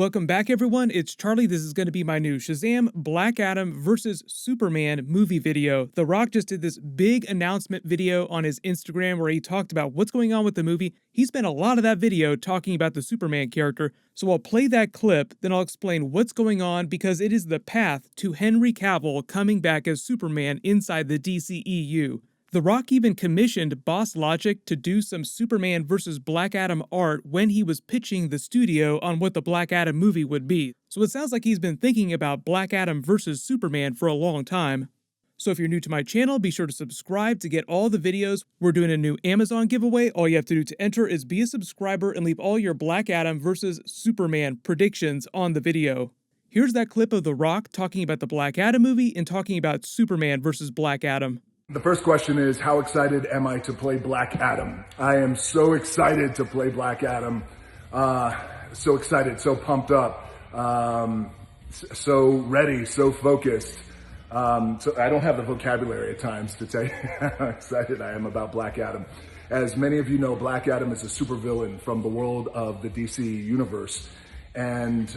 Welcome back, everyone. It's Charlie. This is going to be my new Shazam, Black Adam versus Superman movie video. The Rock just did this big announcement video on his Instagram where he talked about what's going on with the movie. He spent a lot of that video talking about the Superman character, so I'll play that clip, then I'll explain what's going on because it is the path to Henry Cavill coming back as Superman inside the DCEU. The Rock even commissioned Boss Logic to do some Superman vs. Black Adam art when he was pitching the studio on what the Black Adam movie would be. So it sounds like he's been thinking about Black Adam vs. Superman for a long time. So if you're new to my channel, be sure to subscribe to get all the videos. We're doing a new Amazon giveaway. All you have to do to enter is be a subscriber and leave all your Black Adam vs. Superman predictions on the video. Here's that clip of The Rock talking about the Black Adam movie and talking about Superman vs. Black Adam. The first question is, how excited am I to play Black Adam? I am so excited to play Black Adam. So excited, so pumped up, so ready, so focused. So I don't have the vocabulary at times to tell you how excited I am about Black Adam. As many of you know, Black Adam is a supervillain from the world of the DC universe. And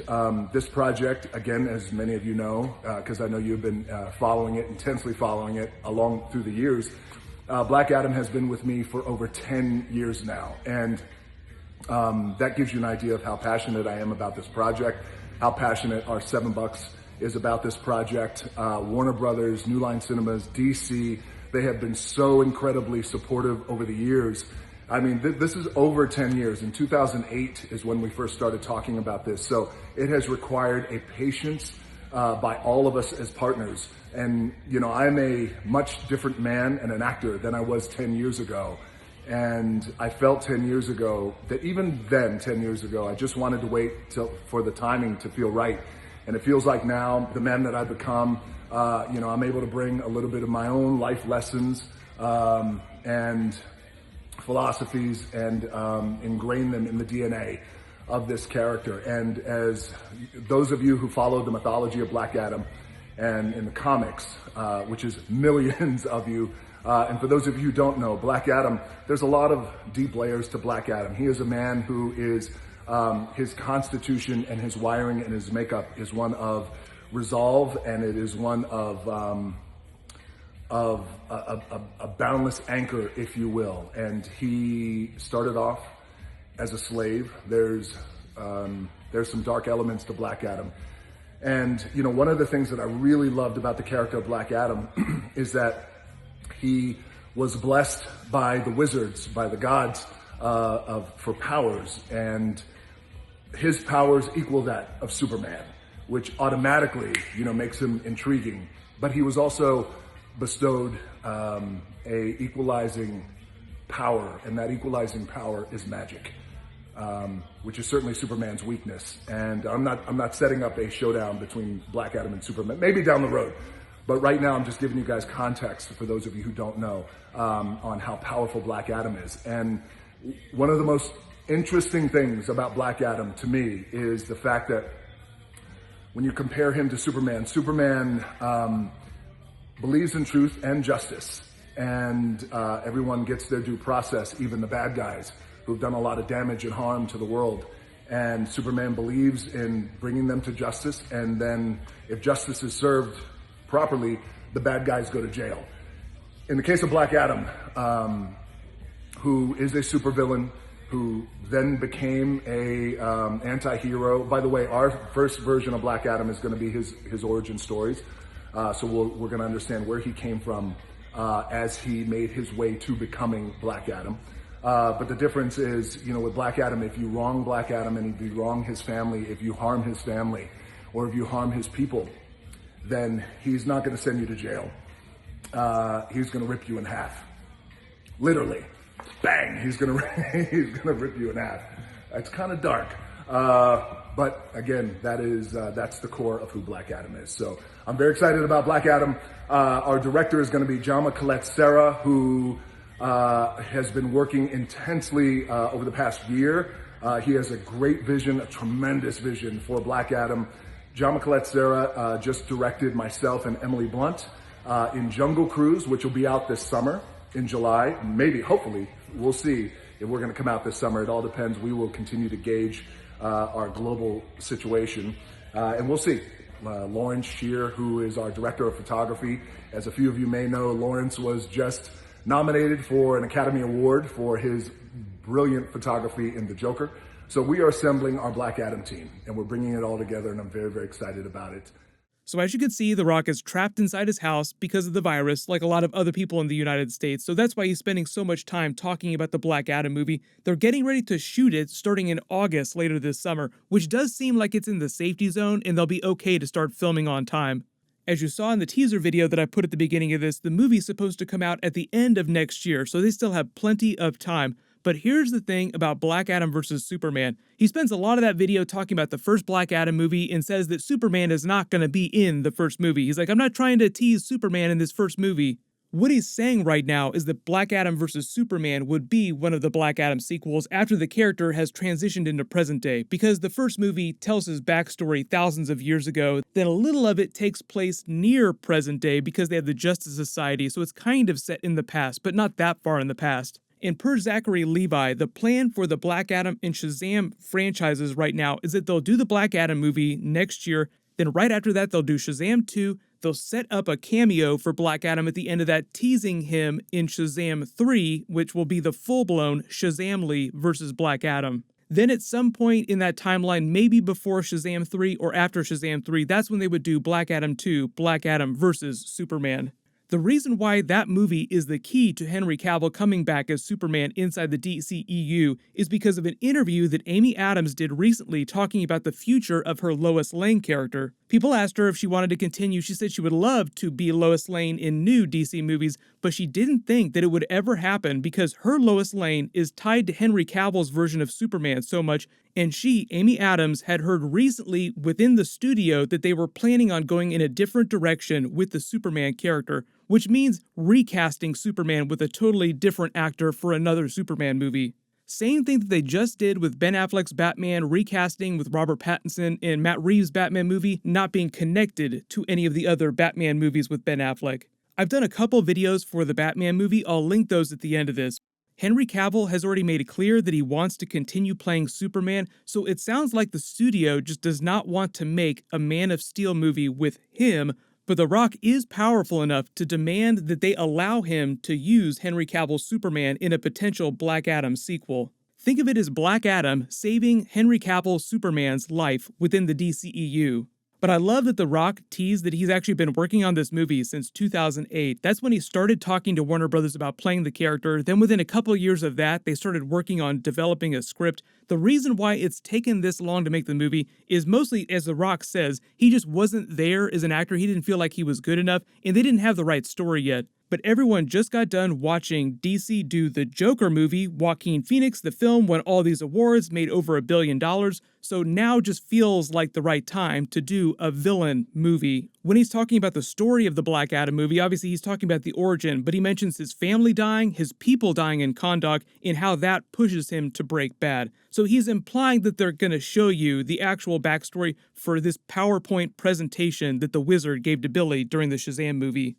this project, again, as many of you know, because I know you've been following it, intensely following it along through the years, Black Adam has been with me for over 10 years now. And that gives you an idea of how passionate I am about this project, how passionate our $7 is about this project. Warner Brothers, New Line Cinemas, DC, they have been so incredibly supportive over the years. I mean, this is over 10 years. In 2008 is when we first started talking about this. So it has required a patience by all of us as partners. And, you know, I'm a much different man and an actor than I was 10 years ago. And I felt 10 years ago that even then, 10 years ago, I just wanted to wait for the timing to feel right. And it feels like now, the man that I've become, you know, I'm able to bring a little bit of my own life lessons and philosophies and ingrain them in the DNA of this character. And as those of you who follow the mythology of Black Adam and in the comics, which is millions of you, and for those of you who don't know, Black Adam, there's a lot of deep layers to Black Adam. He is a man who is, his constitution and his wiring and his makeup is one of resolve, and it is one of a boundless anchor, if you will. And he started off as a slave. There's some dark elements to Black Adam. And, you know, one of the things that I really loved about the character of Black Adam is that he was blessed by the wizards, by the gods for powers. And his powers equal that of Superman, which automatically, you know, makes him intriguing. But he was also bestowed a equalizing power, and that equalizing power is magic, which is certainly Superman's weakness. And I'm not setting up a showdown between Black Adam and Superman, maybe down the road, but right now I'm just giving you guys context for those of you who don't know on how powerful Black Adam is. And one of the most interesting things about Black Adam to me is the fact that when you compare him to Superman, Superman believes in truth and justice, and everyone gets their due process, even the bad guys who've done a lot of damage and harm to the world. And Superman believes in bringing them to justice, and then if justice is served properly, the bad guys go to jail. In the case of Black Adam, who is a supervillain, who then became a anti-hero. By the way, our first version of Black Adam is going to be his origin stories. So we're going to understand where he came from as he made his way to becoming Black Adam. But the difference is, you know, with Black Adam, if you wrong Black Adam and if you wrong his family, if you harm his family, or if you harm his people, then he's not going to send you to jail. He's going to rip you in half. Literally. Bang! He's going to rip you in half. It's kind of dark. But again, that's the core of who Black Adam is. So I'm very excited about Black Adam. Our director is going to be Jama Colette-Serra, who has been working intensely over the past year. He has a great vision, a tremendous vision for Black Adam. Jama Colette-Serra just directed myself and Emily Blunt in Jungle Cruise, which will be out this summer in July. Maybe, hopefully, we'll see if we're going to come out this summer. It all depends. We will continue to gauge our global situation. And we'll see. Lawrence Shear, who is our director of photography, as a few of you may know, Lawrence was just nominated for an Academy Award for his brilliant photography in The Joker. So we are assembling our Black Adam team, and we're bringing it all together, and I'm very, very excited about it. So as you can see, The Rock is trapped inside his house because of the virus, like a lot of other people in the United States, so that's why he's spending so much time talking about the Black Adam movie. They're getting ready to shoot it starting in August later this summer, which does seem like it's in the safety zone and they'll be okay to start filming on time. As you saw in the teaser video that I put at the beginning of this, the movie's supposed to come out at the end of next year, so they still have plenty of time. But here's the thing about Black Adam vs. Superman. He spends a lot of that video talking about the first Black Adam movie and says that Superman is not going to be in the first movie. He's like, I'm not trying to tease Superman in this first movie. What he's saying right now is that Black Adam vs. Superman would be one of the Black Adam sequels after the character has transitioned into present day, because the first movie tells his backstory thousands of years ago, then a little of it takes place near present day because they have the Justice Society, so it's kind of set in the past, but not that far in the past. And per Zachary Levi, the plan for the Black Adam and Shazam franchises right now is that they'll do the Black Adam movie next year, then right after that they'll do Shazam 2, they'll set up a cameo for Black Adam at the end of that, teasing him in Shazam 3, which will be the full-blown Shazam versus Black Adam. Then at some point in that timeline, maybe before Shazam 3 or after Shazam 3, that's when they would do Black Adam 2, Black Adam versus Superman. The reason why that movie is the key to Henry Cavill coming back as Superman inside the DCEU is because of an interview that Amy Adams did recently talking about the future of her Lois Lane character. People asked her if she wanted to continue. She said she would love to be Lois Lane in new DC movies, but she didn't think that it would ever happen because her Lois Lane is tied to Henry Cavill's version of Superman so much, and she, Amy Adams, had heard recently within the studio that they were planning on going in a different direction with the Superman character, which means recasting Superman with a totally different actor for another Superman movie. Same thing that they just did with Ben Affleck's Batman recasting with Robert Pattinson and Matt Reeves' Batman movie not being connected to any of the other Batman movies with Ben Affleck. I've done a couple videos for the Batman movie, I'll link those at the end of this. Henry Cavill has already made it clear that he wants to continue playing Superman, so it sounds like the studio just does not want to make a Man of Steel movie with him, but The Rock is powerful enough to demand that they allow him to use Henry Cavill's Superman in a potential Black Adam sequel. Think of it as Black Adam saving Henry Cavill's Superman's life within the DCEU. But I love that The Rock teased that he's actually been working on this movie since 2008. That's when he started talking to Warner Brothers about playing the character. Then within a couple years of that, they started working on developing a script. The reason why it's taken this long to make the movie is mostly, as The Rock says, he just wasn't there as an actor. He didn't feel like he was good enough, and they didn't have the right story yet. But everyone just got done watching DC do the Joker movie. Joaquin Phoenix, the film, won all these awards, made over $1 billion, so now just feels like the right time to do a villain movie. When he's talking about the story of the Black Adam movie, obviously he's talking about the origin, but he mentions his family dying, his people dying in Kahndaq, and how that pushes him to break bad. So he's implying that they're going to show you the actual backstory for this PowerPoint presentation that the Wizard gave to Billy during the Shazam movie.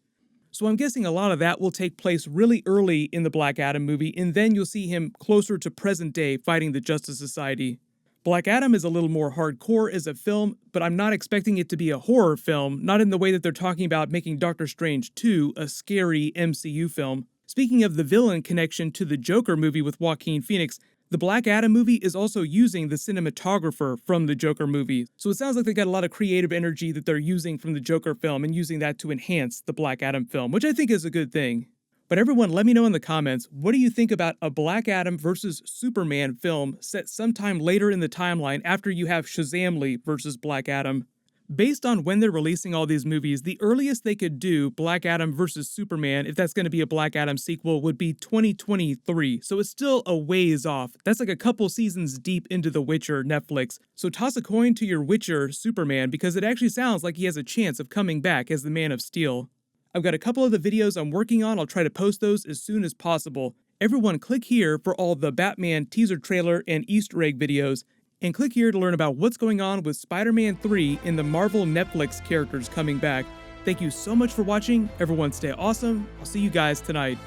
So I'm guessing a lot of that will take place really early in the Black Adam movie, and then you'll see him closer to present day fighting the Justice Society. Black Adam is a little more hardcore as a film, but I'm not expecting it to be a horror film, not in the way that they're talking about making Doctor Strange 2 a scary MCU film. Speaking of the villain connection to the Joker movie with Joaquin Phoenix, the Black Adam movie is also using the cinematographer from the Joker movie, so it sounds like they got a lot of creative energy that they're using from the Joker film and using that to enhance the Black Adam film, which I think is a good thing. But everyone, let me know in the comments, what do you think about a Black Adam versus Superman film set sometime later in the timeline after you have Shazam versus Black Adam? Based on when they're releasing all these movies, the earliest they could do Black Adam vs. Superman, if that's going to be a Black Adam sequel, would be 2023, so it's still a ways off. That's like a couple seasons deep into The Witcher Netflix. So toss a coin to your Witcher Superman, because it actually sounds like he has a chance of coming back as the Man of Steel. I've got a couple of the videos I'm working on. I'll try to post those as soon as possible. Everyone click here for all the Batman teaser trailer and Easter egg videos, and click here to learn about what's going on with Spider-Man 3 and the Marvel Netflix characters coming back. Thank you so much for watching. Everyone stay awesome. I'll see you guys tonight.